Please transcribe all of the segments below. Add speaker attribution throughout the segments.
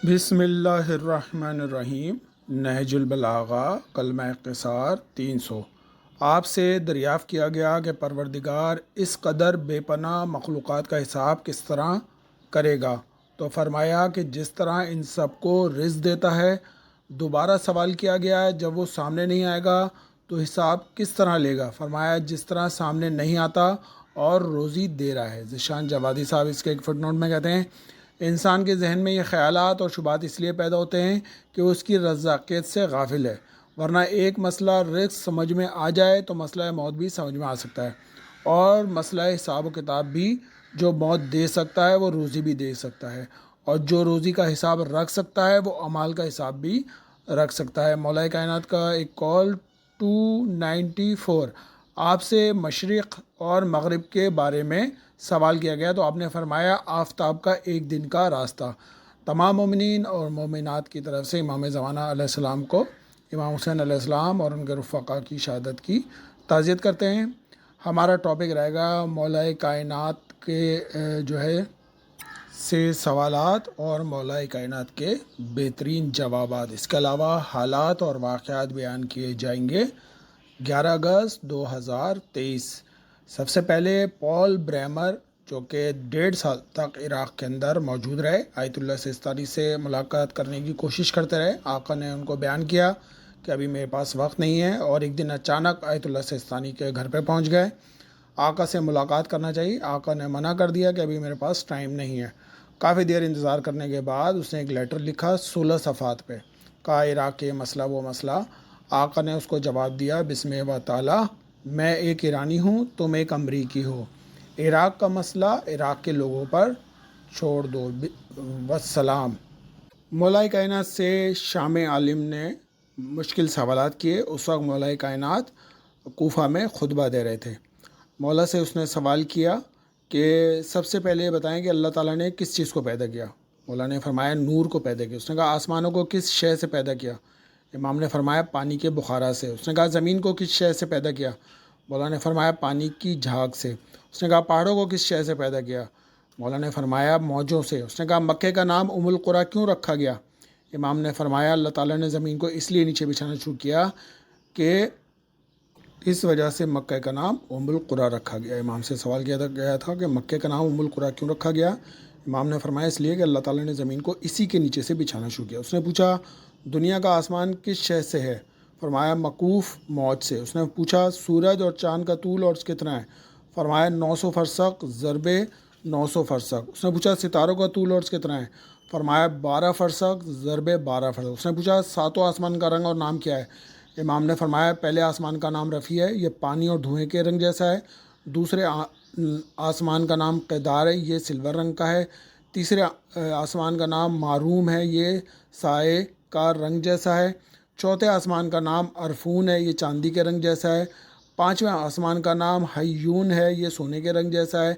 Speaker 1: بسم اللہ الرحمن الرحیم۔ نہج البلاغہ کلمہ اختصار 300۔ آپ سے دریافت کیا گیا کہ پروردگار اس قدر بے پناہ مخلوقات کا حساب کس طرح کرے گا، تو فرمایا کہ جس طرح ان سب کو رزق دیتا ہے۔ دوبارہ سوال کیا گیا ہے جب وہ سامنے نہیں آئے گا تو حساب کس طرح لے گا؟ فرمایا جس طرح سامنے نہیں آتا اور روزی دے رہا ہے۔ ذیشان جوادی صاحب اس کے ایک فٹ نوٹ میں کہتے ہیں، انسان کے ذہن میں یہ خیالات اور شبہات اس لیے پیدا ہوتے ہیں کہ وہ اس کی رزاقیت سے غافل ہے، ورنہ ایک مسئلہ رزق سمجھ میں آ جائے تو مسئلہ موت بھی سمجھ میں آ سکتا ہے، اور مسئلہ حساب و کتاب بھی۔ جو موت دے سکتا ہے وہ روزی بھی دے سکتا ہے، اور جو روزی کا حساب رکھ سکتا ہے وہ اعمال کا حساب بھی رکھ سکتا ہے۔ مولا کائنات کا ایک کال 294۔ آپ سے مشرق اور مغرب کے بارے میں سوال کیا گیا تو آپ نے فرمایا آفتاب کا ایک دن کا راستہ۔ تمام مومنین اور مومنات کی طرف سے امام زمانہ علیہ السلام کو، امام حسین علیہ السلام اور ان کے رفقا کی شہادت کی تعزیت کرتے ہیں۔ ہمارا ٹاپک رہے گا مولا کائنات کے سے سوالات اور مولا کائنات کے بہترین جوابات۔ اس کے علاوہ حالات اور واقعات بیان کیے جائیں گے۔ 11 اگست 2023۔ سب سے پہلے پال بریمر، جو کہ 1.5 سال تک عراق کے اندر موجود رہے، آیت اللہ سستانی سے ملاقات کرنے کی کوشش کرتے رہے۔ آقا نے ان کو بیان کیا کہ ابھی میرے پاس وقت نہیں ہے، اور ایک دن اچانک آیت اللہ سستانی کے گھر پہ پہنچ گئے۔ آقا سے ملاقات کرنا چاہیے، آقا نے منع کر دیا کہ ابھی میرے پاس ٹائم نہیں ہے۔ کافی دیر انتظار کرنے کے بعد اس نے ایک لیٹر لکھا 16 صفحات پہ، کہا عراق کے مسئلہ وہ مسئلہ۔ آقا نے اس کو جواب دیا، بسم اللہ تعالی، میں ایک ایرانی ہوں، تم ایک امریکی ہو، عراق کا مسئلہ عراق کے لوگوں پر چھوڑ دو، والسلام۔ مولا کائنات سے شام عالم نے مشکل سوالات کیے۔ اس وقت مولا کائنات کوفہ میں خطبہ دے رہے تھے۔ مولا سے اس نے سوال کیا کہ سب سے پہلے یہ بتائیں کہ اللہ تعالیٰ نے کس چیز کو پیدا کیا؟ مولا نے فرمایا نور کو پیدا کیا۔ اس نے کہا آسمانوں کو کس شے سے پیدا کیا؟ امام نے فرمایا پانی کے بخارا سے۔ اس نے کہا زمین کو کس شے سے پیدا کیا؟ مولا نے فرمایا پانی کی جھاگ سے۔ اس نے کہا پہاڑوں کو کس شے سے پیدا کیا؟ مولا نے فرمایا موجوں سے۔ اس نے کہا مکے کا نام ام القریٰ کیوں رکھا گیا؟ امام نے فرمایا اللہ تعالیٰ نے زمین کو اس لیے نیچے بچھانا شروع کیا کہ اس وجہ سے مکہ کا نام ام القریٰ رکھا گیا۔ امام سے سوال کیا گیا تھا کہ مکے کا نام ام القریٰ کیوں رکھا گیا؟ امام نے فرمایا اس لیے کہ اللہ تعالیٰ نے زمین کو اسی کے نیچے سے بچھانا شروع کیا۔ اس نے پوچھا دنیا کا آسمان کس شے سے ہے؟ فرمایا موقوف موج سے۔ اس نے پوچھا سورج اور چاند کا طول اور کتنا ہے؟ فرمایا 900 فرسخ ضرب 900 فرسخ۔ اس نے پوچھا ستاروں کا طول اور کتنا ہے؟ فرمایا 12 فرسخ ضرب 12 فرسخ۔ اس نے پوچھا ساتوں آسمان کا رنگ اور نام کیا ہے؟ امام نے فرمایا پہلے آسمان کا نام رفیع ہے، یہ پانی اور دھوئیں کے رنگ جیسا ہے۔ دوسرے آسمان کا نام قیدار ہے، یہ سلور رنگ کا ہے۔ تیسرے آسمان کا نام معروم ہے، یہ سائے کا رنگ جیسا ہے۔ چوتھے آسمان کا نام عرفون ہے، یہ چاندی کے رنگ جیسا ہے۔ پانچویں آسمان کا نام حیون ہے، یہ سونے کے رنگ جیسا ہے۔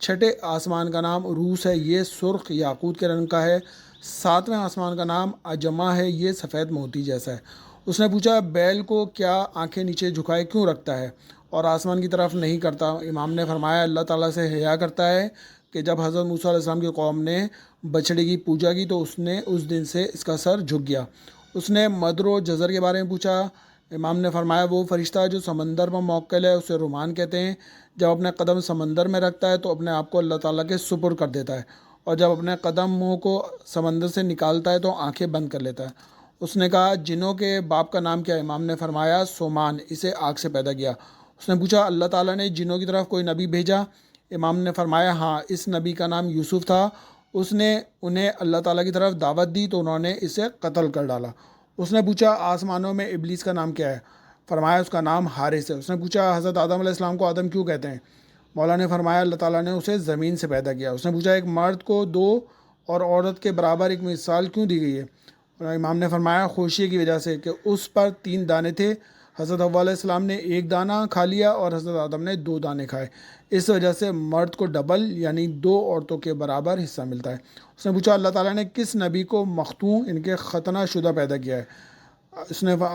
Speaker 1: چھٹے آسمان کا نام عروس ہے، یہ سرخ یاقوت کے رنگ کا ہے۔ ساتویں آسمان کا نام اجمہ ہے، یہ سفید موتی جیسا ہے۔ اس نے پوچھا بیل کو کیا آنکھیں نیچے جھکائے کیوں رکھتا ہے اور آسمان کی طرف نہیں کرتا؟ امام نے فرمایا اللہ تعالیٰ سے حیا کرتا ہے کہ جب حضرت موسیٰ علیہ السلام کی قوم نے بچڑے کی پوجا کی تو اس دن سے اس کا سر جھک گیا۔ اس نے مدر و جزر کے بارے میں پوچھا۔ امام نے فرمایا وہ فرشتہ جو سمندر میں موکل ہے اسے رومان کہتے ہیں، جب اپنے قدم سمندر میں رکھتا ہے تو اپنے آپ کو اللہ تعالیٰ کے سپرد کر دیتا ہے، اور جب اپنے قدموں کو سمندر سے نکالتا ہے تو آنکھیں بند کر لیتا ہے۔ اس نے کہا جنوں کے باپ کا نام کیا؟ امام نے فرمایا سومان، اسے آگ سے پیدا کیا۔ اس نے پوچھا اللہ تعالیٰ نے جنوں کی طرف کوئی نبی بھیجا؟ امام نے فرمایا ہاں، اس نبی کا نام یوسف تھا، اس نے انہیں اللہ تعالیٰ کی طرف دعوت دی تو انہوں نے اسے قتل کر ڈالا۔ اس نے پوچھا آسمانوں میں ابلیس کا نام کیا ہے؟ فرمایا اس کا نام حارث ہے۔ اس نے پوچھا حضرت آدم علیہ السلام کو آدم کیوں کہتے ہیں؟ مولا نے فرمایا اللہ تعالیٰ نے اسے زمین سے پیدا کیا۔ اس نے پوچھا ایک مرد کو 2 اور عورت کے برابر ایک مثال کیوں دی گئی ہے؟ امام نے فرمایا خوشی کی وجہ سے کہ اس پر 3 دانے تھے، حضرت حوا علیہ السلام نے 1 دانہ کھا لیا اور حضرت آدم نے 2 دانے کھائے، اس وجہ سے مرد کو ڈبل یعنی 2 عورتوں کے برابر حصہ ملتا ہے۔ اس نے پوچھا اللہ تعالیٰ نے کس نبی کو مختون ان کے ختنہ شدہ پیدا کیا ہے؟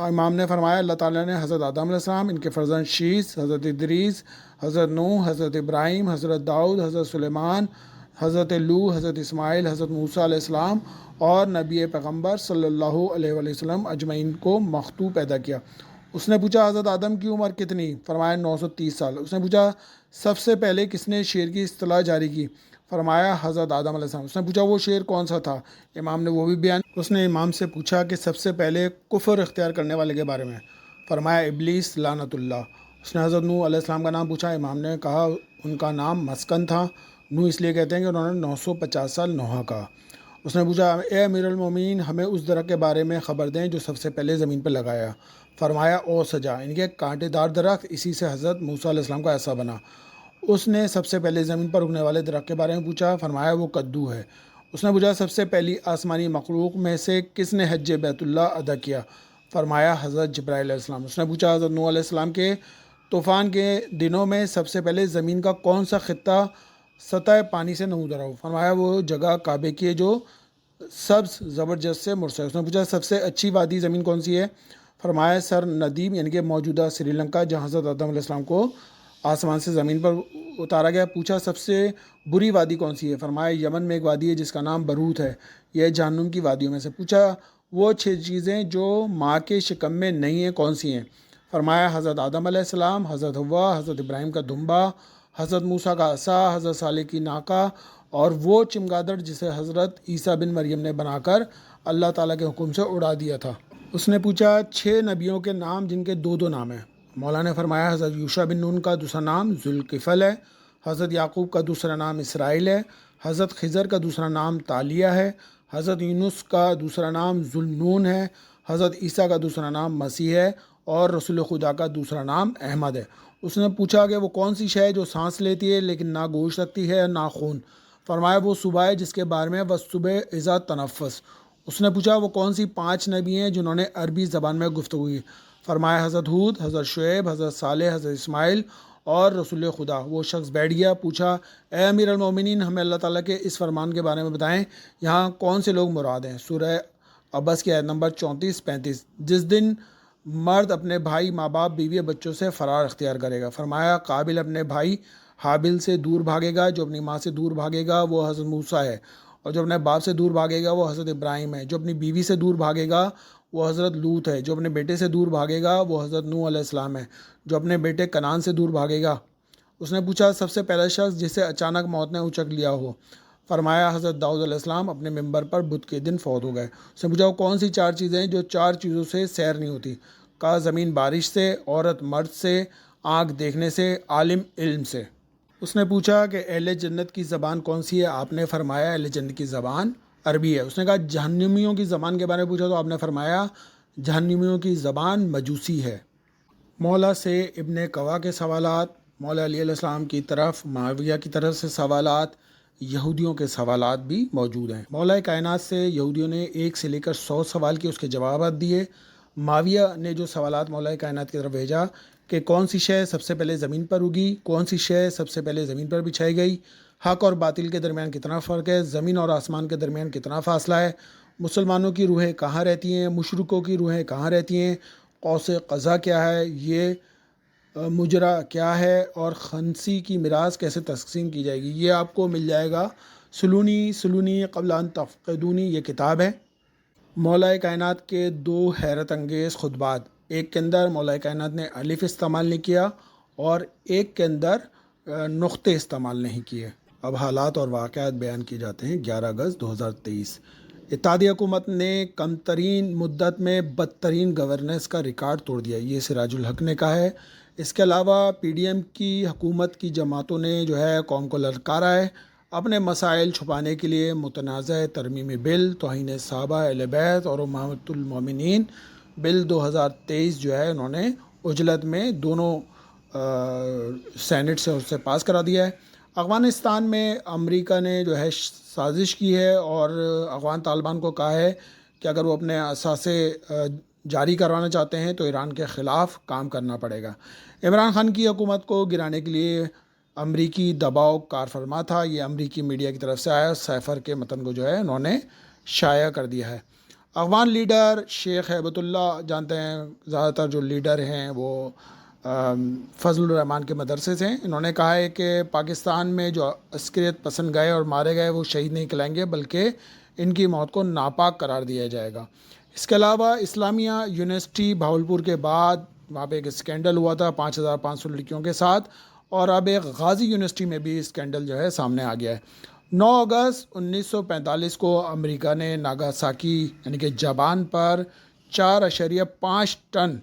Speaker 1: امام نے فرمایا اللہ تعالیٰ نے حضرت آدم علیہ السلام، ان کے فرزند شیس، حضرت ادریس، حضرت نوح، حضرت ابراہیم، حضرت داؤد، حضرت سلیمان، حضرت لو، حضرت اسماعیل، حضرت موسیٰ علیہ السلام اور نبی پیغمبر صلی اللہ علیہ وسلم اجمعین کو مختو پیدا کیا۔ اس نے پوچھا حضرت آدم کی عمر کتنی؟ فرمایا 930 سال۔ اس نے پوچھا سب سے پہلے کس نے شعر کی اصطلاح جاری کی؟ فرمایا حضرت آدم علیہ السلام۔ اس نے پوچھا وہ شعر کون سا تھا؟ امام نے وہ بھی بیان۔ اس نے امام سے پوچھا کہ سب سے پہلے کفر اختیار کرنے والے کے بارے میں؟ فرمایا ابلیس لعنت اللہ۔ اس نے حضرت نوح علیہ السلام کا نام پوچھا۔ امام نے کہا ان کا نام مسکن تھا، نوح اس لیے کہتے ہیں کہ انہوں نے 950 سال نوحہ کہا۔ اس نے پوچھا اے امیر المومنین ہمیں اس درخت کے بارے میں خبر دیں جو سب سے پہلے زمین پہ لگایا۔ فرمایا او سجا، ان کے کانٹے دار درخت، اسی سے حضرت موسیٰ علیہ السلام کا ایسا بنا۔ اس نے سب سے پہلے زمین پر اگنے والے درخت کے بارے میں پوچھا۔ فرمایا وہ کدو ہے۔ اس نے پوچھا سب سے پہلی آسمانی مخلوق میں سے کس نے حج بیت اللہ ادا کیا؟ فرمایا حضرت جبرائیل علیہ السلام۔ اس نے پوچھا حضرت نوح علیہ السلام کے طوفان کے دنوں میں سب سے پہلے زمین کا کون سا خطہ سطح پانی سے نمودار ہو؟ فرمایا وہ جگہ کعبے کی ہے جو سبز زبرجست سے مرسل ہے۔ اس نے پوچھا سب سے اچھی وادی زمین کون سی ہے؟ فرمایا سر ندیم یعنی کہ موجودہ سری لنکا جہاں حضرت آدم علیہ السلام کو آسمان سے زمین پر اتارا گیا۔ پوچھا سب سے بری وادی کون سی ہے؟ فرمایا یمن میں ایک وادی ہے جس کا نام بروت ہے، یہ جہنم کی وادیوں میں سے۔ پوچھا وہ 6 چیزیں جو ماں کے شکم میں نہیں ہیں کون سی ہیں؟ فرمایا حضرت آدم علیہ السلام، حضرت حوا، حضرت ابراہیم کا دمبا، حضرت موسیٰ کا عصا، حضرت صالح کی ناقہ اور وہ چمگادڑ جسے حضرت عیسیٰ بن مریم نے بنا کر اللہ تعالیٰ کے حکم سے اڑا دیا تھا۔ اس نے پوچھا 6 نبیوں کے نام جن کے 2 نام ہیں؟ مولا نے فرمایا حضرت یوشع بن نون کا دوسرا نام ذوالکفل ہے، حضرت یعقوب کا دوسرا نام اسرائیل ہے، حضرت خضر کا دوسرا نام تالیہ ہے، حضرت یونس کا دوسرا نام ذوالنون ہے، حضرت عیسیٰ کا دوسرا نام مسیح ہے اور رسول خدا کا دوسرا نام احمد ہے۔ اس نے پوچھا کہ وہ کون سی شے ہے جو سانس لیتی ہے لیکن نہ گوشت رکھتی ہے نہ خون؟ فرمایا وہ صبح ہے جس کے بارے میں وصبح اذا تنفس۔ اس نے پوچھا وہ کون سی 5 نبی ہیں جنہوں نے عربی زبان میں گفتگو کی؟ فرمایا حضرت ہود، حضرت شعیب، حضرت صالح، حضرت اسماعیل اور رسول خدا۔ وہ شخص بیٹھ گیا۔ پوچھا اے امیر المومنین ہمیں اللہ تعالیٰ کے اس فرمان کے بارے میں بتائیں، یہاں کون سے لوگ مراد ہیں؟ سورہ عبس کی آیت نمبر 34-35۔ جس دن مرد اپنے بھائی، ماں باپ، بیوی، بچوں سے فرار اختیار کرے گا۔ فرمایا قابل اپنے بھائی حابل سے دور بھاگے گا، جو اپنی ماں سے دور بھاگے گا وہ حضرت موسیٰ ہے، اور جو اپنے باپ سے دور بھاگے گا وہ حضرت ابراہیم ہے، جو اپنی بیوی سے دور بھاگے گا وہ حضرت لوط ہے، جو اپنے بیٹے سے دور بھاگے گا وہ حضرت نوح علیہ السلام ہے، جو اپنے بیٹے کنعان سے دور بھاگے گا۔ اس نے پوچھا سب سے پہلا شخص جسے اچانک موت نے اچک لیا ہو؟ فرمایا حضرت داؤد علیہ السلام اپنے ممبر پر بدھ کے دن فوت ہو گئے۔ اس نے پوچھا وہ کون سی 4 چیزیں ہیں جو 4 چیزوں سے سیر نہیں ہوتی؟ کہا زمین بارش سے، عورت مرد سے، آنکھ دیکھنے سے، عالم علم سے۔ اس نے پوچھا کہ اہل جنت کی زبان کون سی ہے؟ آپ نے فرمایا اہل جنت کی زبان عربی ہے۔ اس نے کہا جہنمیوں کی زبان کے بارے میں پوچھا تو آپ نے فرمایا جہنمیوں کی زبان مجوسی ہے۔ مولا سے ابن قوا کے سوالات، مولا علی علیہ السلام کی طرف معاویہ کی طرف سے سوالات، یہودیوں کے سوالات بھی موجود ہیں۔ مولا کائنات سے یہودیوں نے 1 سے لے کر 100 سوال کیے، اس کے جوابات دیے۔ معاویہ نے جو سوالات مولا کائنات کی طرف بھیجا کہ کون سی شے سب سے پہلے زمین پر اگی، کون سی شے سب سے پہلے زمین پر بچھائی گئی، حق اور باطل کے درمیان کتنا فرق ہے، زمین اور آسمان کے درمیان کتنا فاصلہ ہے، مسلمانوں کی روحیں کہاں رہتی ہیں، مشرکوں کی روحیں کہاں رہتی ہیں، قوس قزح کیا ہے، یہ مجرا کیا ہے، اور خنسی کی میراث کیسے تقسیم کی جائے گی، یہ آپ کو مل جائے گا سلونی قبل ان تفقدونی، یہ کتاب ہے۔ مولا کائنات کے 2 حیرت انگیز خطبات، ایک کے اندر مولا کائنات نے الف استعمال نہیں کیا اور ایک کے اندر نقطے استعمال نہیں کیے۔ اب حالات اور واقعات بیان کیے جاتے ہیں۔ 11 اگست 2023 اتحادی حکومت نے کم ترین مدت میں بدترین گورننس کا ریکارڈ توڑ دیا، یہ سراج الحق نے کہا ہے۔ اس کے علاوہ پی ڈی ایم کی حکومت کی جماعتوں نے جو ہے قوم کو للکارا ہے اپنے مسائل چھپانے کے لیے۔ متنازع ترمیمی بل، توہین صحابہ اہل بیت اور امہات المومنین بل 2023 جو ہے انہوں نے عجلت میں دونوں سینٹ سے اس سے پاس کرا دیا ہے۔ افغانستان میں امریکہ نے جو ہے سازش کی ہے اور افغان طالبان کو کہا ہے کہ اگر وہ اپنے اثاثے جاری کروانا چاہتے ہیں تو ایران کے خلاف کام کرنا پڑے گا۔ عمران خان کی حکومت کو گرانے کے لیے امریکی دباؤ کار فرما تھا، یہ امریکی میڈیا کی طرف سے آیا، سیفر کے متن کو جو ہے انہوں نے شائع کر دیا ہے۔ افغان لیڈر شیخ ہیبت اللہ، جانتے ہیں زیادہ تر جو لیڈر ہیں وہ فضل الرحمان کے مدرسے سے. انہوں نے کہا ہے کہ پاکستان میں جو عسکریت پسند گئے اور مارے گئے وہ شہید نہیں کہلائیں گے بلکہ ان کی موت کو ناپاک قرار دیا جائے گا. اس کے علاوہ اسلامیہ یونیورسٹی بھاولپور کے بعد وہاں پہ ایک اسکینڈل ہوا تھا 5,500 لڑکیوں کے ساتھ، اور اب ایک غازی یونیورسٹی میں بھی اسکینڈل جو ہے سامنے آ گیا ہے. 9 اگست 1945 کو امریکہ نے ناگاساکی یعنی کہ جاپان پر 4.5 ٹن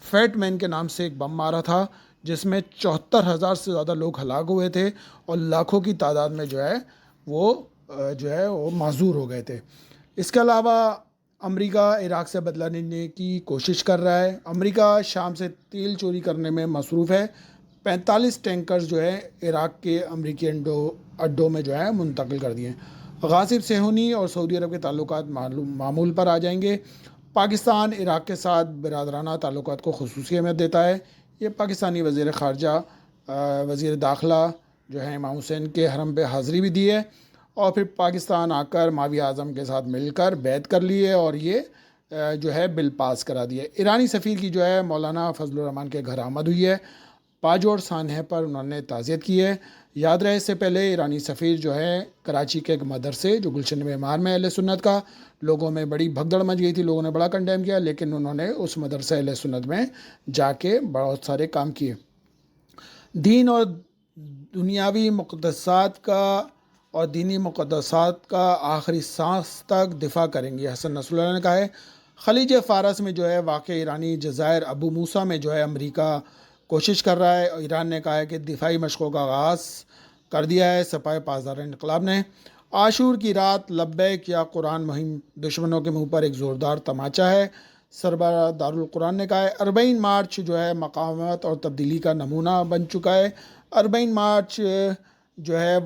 Speaker 1: فیٹ مین کے نام سے ایک بم مارا تھا، جس میں 74,000 سے زیادہ لوگ ہلاک ہوئے تھے اور لاکھوں کی تعداد میں جو ہے وہ معذور ہو گئے تھے. اس کے علاوہ امریکہ عراق سے بدلہ لینے کی کوشش کر رہا ہے. امریکہ شام سے تیل چوری کرنے میں مصروف ہے. 45 ٹینکرز جو ہے عراق کے امریکی اڈوں میں جو ہے منتقل کر دیے ہیں. غاصب صہیونی اور سعودی عرب کے تعلقات معمول پر آ جائیں گے. پاکستان عراق کے ساتھ برادرانہ تعلقات کو خصوصی اہمیت دیتا ہے. یہ پاکستانی وزیر خارجہ وزیر داخلہ جو ہے امام حسین کے حرم پہ حاضری بھی دی ہے، اور پھر پاکستان آ کر ماوی اعظم کے ساتھ مل کر بیعت کر لی ہے اور یہ جو ہے بل پاس کرا دیا ہے. ایرانی سفیر کی جو ہے مولانا فضل الرحمان کے گھر آمد ہوئی ہے. باجوڑ سانحے پر انہوں نے تعزیت کی ہے. یاد رہے اس سے پہلے ایرانی سفیر جو ہے کراچی کے ایک مدرسے جو گلشن معمار میں اہل سنت کا، لوگوں میں بڑی بھگدڑ مچ گئی تھی، لوگوں نے بڑا کنڈیم کیا، لیکن انہوں نے اس مدرسہ اہل سنت میں جا کے بہت سارے کام کیے. دین اور دنیاوی مقدسات کا اور دینی مقدسات کا آخری سانس تک دفاع کریں گے، حسن نصر اللہ نے کہا ہے. خلیج فارس میں جو ہے واقع ایرانی جزائر ابو موسیٰ میں جو ہے امریکہ کوشش کر رہا ہے، اور ایران نے کہا ہے کہ دفاعی مشقوں کا آغاز کر دیا ہے سپاہ پاسدار انقلاب نے. عاشور کی رات لبیک یا قرآن مہم دشمنوں کے منہ پر ایک زوردار تماچا ہے، سربراہ دارالقرآن نے کہا ہے. 40 مارچ جو ہے مقاومت اور تبدیلی کا نمونہ بن چکا ہے. 40 مارچ جو ہے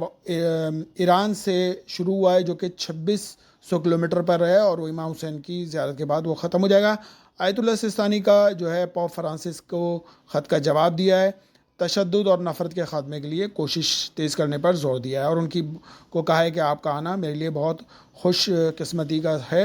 Speaker 1: ایران سے شروع ہوا ہے، جو کہ 2600 کلومیٹر پر ہے، اور وہ امام حسین کی زیارت کے بعد وہ ختم ہو جائے گا. آیت اللہ سستانی کا جو ہے پوپ فرانسس کو خط کا جواب دیا ہے، تشدد اور نفرت کے خاتمے کے لیے کوشش تیز کرنے پر زور دیا ہے، اور ان کو کہا ہے کہ آپ کا آنا میرے لیے بہت خوش قسمتی کا ہے.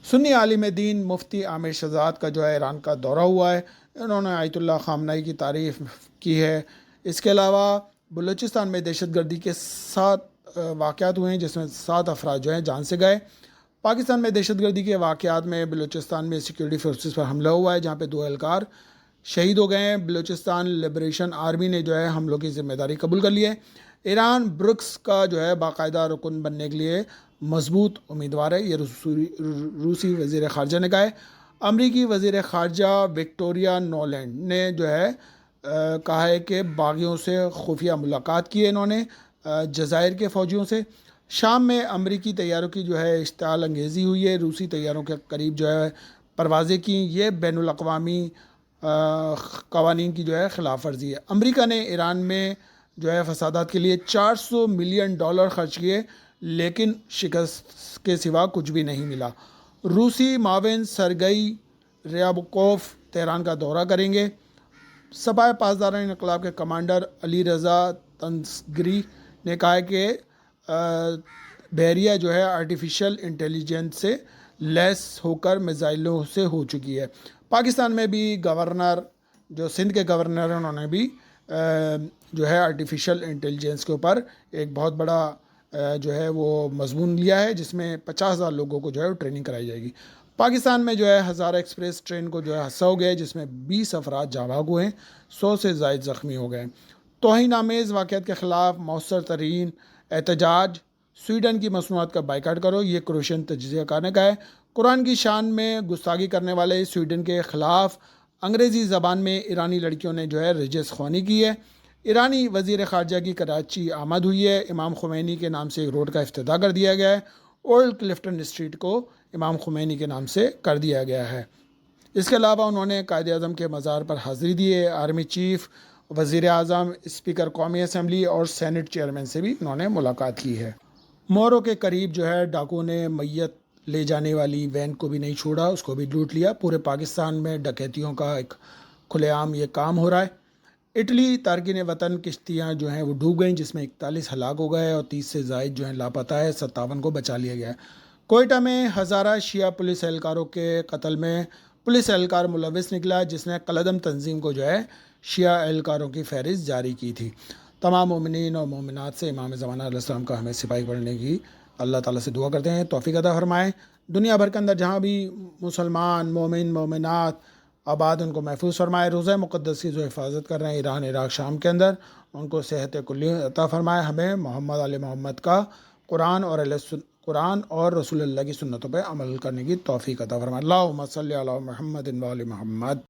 Speaker 1: سنی عالم دین مفتی عامر شہزاد کا جو ہے ایران کا دورہ ہوا ہے، انہوں نے آیت اللہ خامنہئی کی تعریف کی ہے. اس کے علاوہ بلوچستان میں دہشت گردی کے 7 واقعات ہوئے ہیں، جس میں 7 افراد جو ہیں جان سے گئے. پاکستان میں دہشت گردی کے واقعات میں بلوچستان میں سیکیورٹی فورسز پر حملہ ہوا ہے، جہاں پہ 2 اہلکار شہید ہو گئے ہیں. بلوچستان لبریشن آرمی نے جو ہے حملوں کی ذمہ داری قبول کر لی ہے. ایران برکس کا جو ہے باقاعدہ رکن بننے کے لیے مضبوط امیدوار ہے، یہ روسی وزیر خارجہ نے کہا ہے. امریکی وزیر خارجہ وکٹوریا نولینڈ نے جو ہے کہا ہے کہ باغیوں سے خفیہ ملاقات کی ہے انہوں نے جزائر کے فوجیوں سے. شام میں امریکی طیاروں کی جو ہے اشتعال انگیزی ہوئی ہے، روسی طیاروں کے قریب جو ہے پروازیں کی. یہ بین الاقوامی قوانین کی جو ہے خلاف ورزی ہے. امریکہ نے ایران میں جو ہے فسادات کے لیے $400 ملین خرچ کیے، لیکن شکست کے سوا کچھ بھی نہیں ملا. روسی معاون سرگئی ریابکوف تہران کا دورہ کریں گے. سپاہ پاسدار انقلاب کے کمانڈر علی رضا تنگری نے کہا ہے کہ بحریہ جو ہے آرٹیفیشل انٹیلیجنس سے لیس ہو کر میزائلوں سے ہو چکی ہے. پاکستان میں بھی گورنر جو سندھ کے گورنر ہیں انہوں نے بھی جو ہے آرٹیفیشل انٹیلیجنس کے اوپر ایک بہت بڑا جو ہے وہ مضمون لیا ہے، جس میں 50,000 لوگوں کو جو ہے ٹریننگ کرائی جائے گی. پاکستان میں جو ہے ہزارہ ایکسپریس ٹرین کو جو ہے حادثہ ہو گیا، جس میں 20 افراد جاں بحق ہوئے ہیں، 100 سے زائد زخمی ہو گئے. توہین آمیز واقعات کے خلاف مؤثر ترین احتجاج، سویڈن کی مصنوعات کا بائیکاٹ کرو، یہ کروشین تجزیہ کار نے کہا ہے. قرآن کی شان میں گستاخی کرنے والے سویڈن کے خلاف انگریزی زبان میں ایرانی لڑکیوں نے جو ہے رجس خوانی کی ہے. ایرانی وزیر خارجہ کی کراچی آمد ہوئی ہے. امام خمینی کے نام سے ایک روڈ کا افتتاح کر دیا گیا ہے. اولڈ کلفٹن اسٹریٹ کو امام خمینی کے نام سے کر دیا گیا ہے. اس کے علاوہ انہوں نے قائد اعظم کے مزار پر حاضری دی ہے. آرمی چیف، وزیر اعظم، اسپیکر قومی اسمبلی اور سینٹ چیئرمین سے بھی انہوں نے ملاقات کی ہے. مورو کے قریب جو ہے ڈاکو نے میت لے جانے والی وین کو بھی نہیں چھوڑا، اس کو بھی لوٹ لیا. پورے پاکستان میں ڈکیتیوں کا ایک کھلے عام یہ کام ہو رہا ہے. اٹلی تارکین وطن کشتیاں جو ہیں وہ ڈوب گئیں، جس میں 41 ہلاک ہو گئے اور 30 سے زائد جو ہیں لاپتہ ہے، 57 کو بچا لیا گیا ہے. کوئٹہ میں ہزارہ شیعہ پولیس اہلکاروں کے قتل میں پولیس اہلکار ملوث نکلا، جس نے قلعدم تنظیم کو جو ہے شیعہ اہلکاروں کی فہرست جاری کی تھی۔ تمام مومنین اور مومنات سے امام زمانہ علیہ السلام کا ہمیں سپاہی پڑھنے کی اللہ تعالیٰ سے دعا کرتے ہیں توفیق عطا فرمائے۔ دنیا بھر کے اندر جہاں بھی مسلمان مومن مومنات آباد ان کو محفوظ فرمائے۔ روزہ مقدس کی جو حفاظت کر رہے ہیں ایران عراق شام کے اندر، ان کو صحت کلی عطا فرمائے۔ ہمیں محمد علیہ محمد کا قرآن اور رسول اللہ کی سنتوں پہ عمل کرنے کی توفیق عطا فرمائے۔ اللہم صلی علی محمد و علی محمد۔